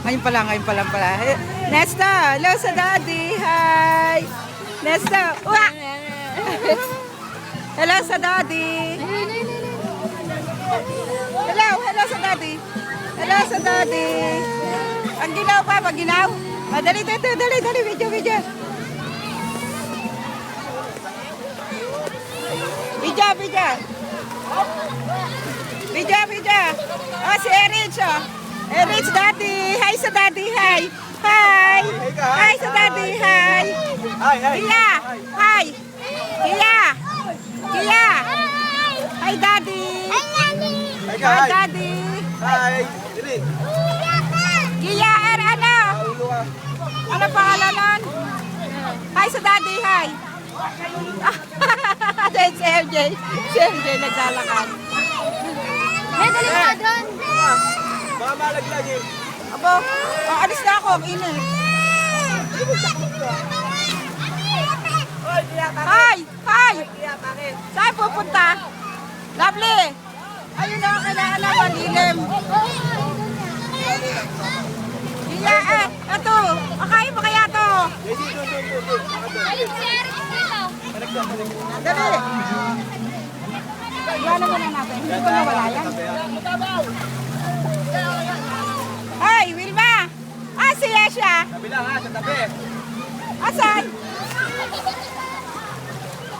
Ngayon pa lang pala. Nesta, hello sa daddy. Hi. Nesta, uwa. Hello sa daddy. Hello sa daddy. Hello sa daddy. Ang ginaw pa, pag ginaw. Dali, video. Video. Oh, si Erich, oh. Erich, daddy. Hi sa daddy, hi. Hi. Hi sa daddy, hi. Kia, hi. Kia. Hi, daddy. Hi, daddy. Hi. Dili. Kia, ano? Ano pangalan nun? Hi sa daddy, hi. Si MJ naglalakad. May dali ka doon. Mga malaglag eh. Abo, alis na ako, ang init. Hi! Saan pupunta? Lovely! Ayun na, kailangan na malilim. Iya, ito. Akain mo kaya to. Alin si Eric dito? Dali. Iwanan muna natin. Hindi ko nawala yan. Ay, Wilma! Si Yesha! Tabi lang ha, sa tabi. Asan?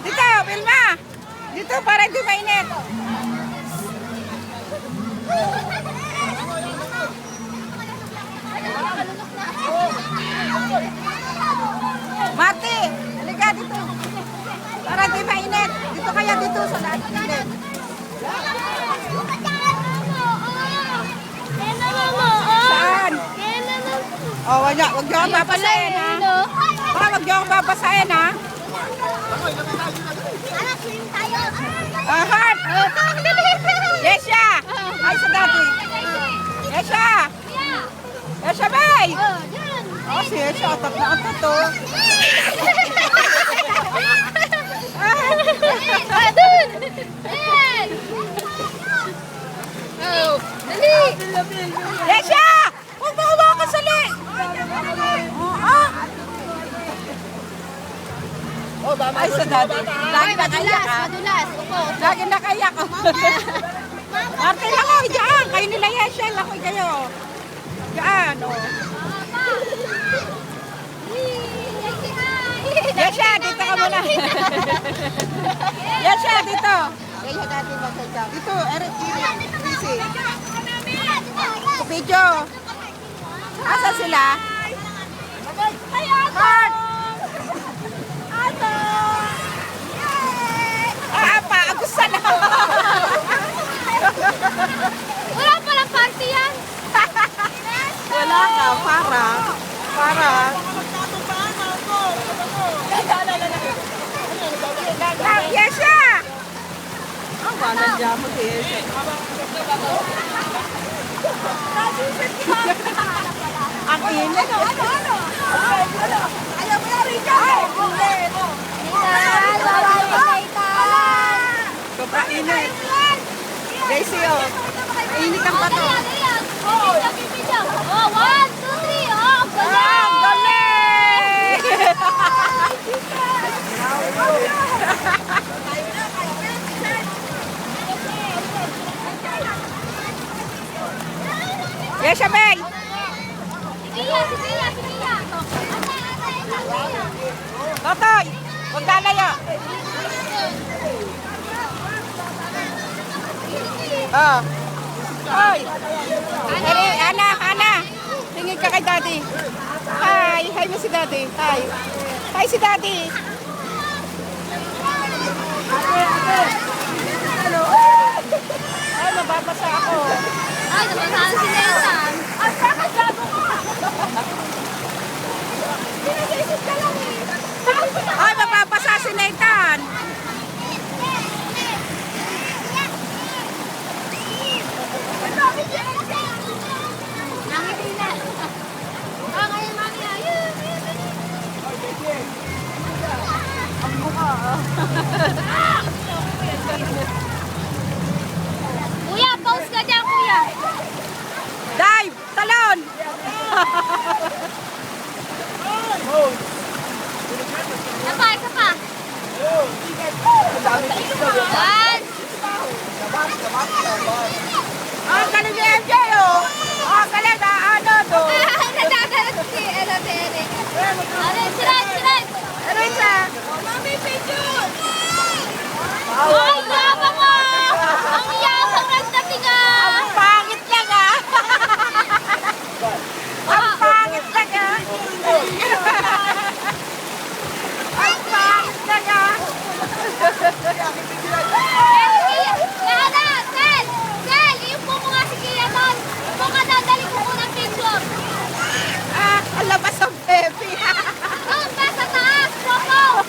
Dito, Wilma! Dito para hindi mainit. Mati! Halika dito. Para hindi mainit. Dito kaya dito sa mainit. Saan? Oh, wag niyo akong babasahin ha. Wag niyo akong babasahin ha. Heart! Yesha! Ay, sa dati. Yesha! Yesha, bay! Oh, si Yesha, atat na atat to. Doon! Ayan! Oh, dali! Yesha! Huwag mo hawakan sa li! Ay, sa dati. Lagi nakaiyak ha. Madulas. Upo. Lagi nakaiyak. Arte lang ako, dyan. Kayo nila Yesha, ako kayo. Dyan, oh. Yesha, dito ka muna. Yesha, dito. Kaya natin magkagam. Dito, Eric, Tracy. Video. Asa sila? Heart! Apa, agusan na. Wala palang party yan. Wala ka, para. Yesha! Ang banan dyan mo si Yesha. Ang init. Ano? Ayaw mo na rin dyan. Sobrang init. Daisy, oh. Init ang bato. Oh, 1, 2, 3. Oh, Ang galing! Yesha, Bay! Sige. Totoy! Huwag lalayo! Oh. Hoy! Ana! Tingin ka kay daddy. Hi mo si daddy. Hi si daddy. Ay, mababasa ako. Ay, nabasahan si Nathan. Ay, bakit gago ka? Pinag-iisip ka lang eh. Ay, mababasa si Nathan. Nangiti na. Ngayon, mami. Ayun. Ang mukha. Kuya, pause ka dyan, kuya. Dive! Siren, siren. Ano isa? Ay, yabang ah! Ang yabang nagdating ah! Ang pangit lang ah. Ang pangit lang ah. Ang pangit lang ah. Sel! Sel! Iupo mo nga si Kia doon. Upo ka doon, dali ko ng picture. Ah, ang labas ang baby. Doon pa sa taas, Coco!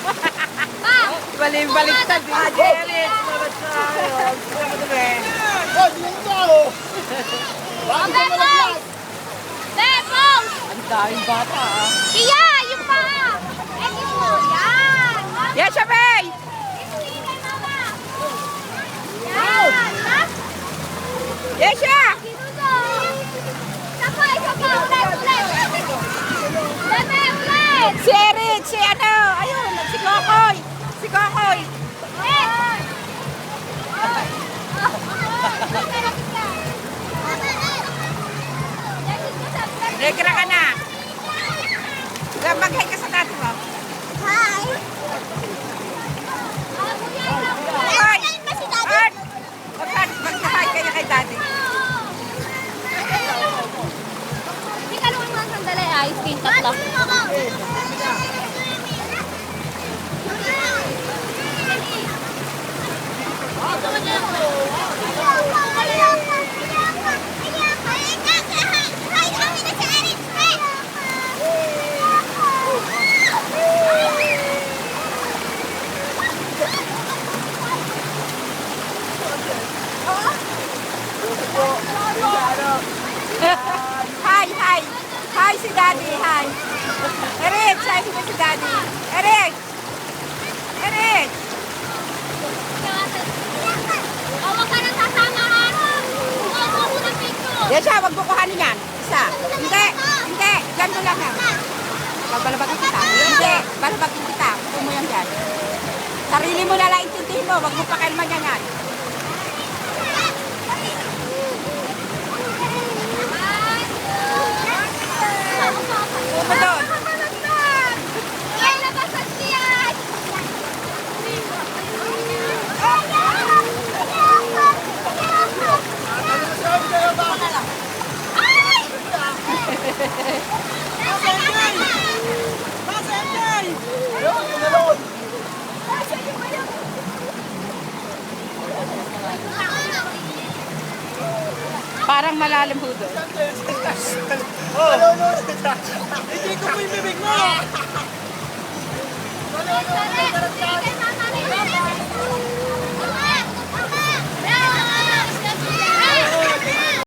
Pa! Balik-baliktad. Ah, Jerry. Salamat tayo. Salamat rin. Oh, Bepos! Bepos! Ang daming bata ah. Kia! Yung pa! Edi mo! Yan! Yes, Shabay! Isuinay, mama! Yan! Ha? Yes, siya! Sinudo! Sakay! Sakay! Ulit! Bebe! Ulit! Si Eric, si ano, ayun, si Kokoy. Si Kokoy. Negra ka na. Mag-hi ka sa tati mo. Hi! Art! Mag-hi kayo kay daddy. Hindi ka naman mga sandali ay screenshot lang. Hi, hi. Hi si daddy, hi. Eric, hi si daddy. Eric! Eric! Huwag ka nang sasama ha. Huwag mo ng picture. Yan siya, wag mo kuhanin yan. Isa. Hindi, hindi. Ganito lang ha. Pagbalabagin kita. Hindi, balabagin kita. Gusto mo yan dyan. Sarili mo na lang intindihin mo. Wag mo pakialaman yan yan. Pupo doon. Ay, labasan siyan. Parang malalim ho doon. Hindi ko po yung bibig mo! Sare!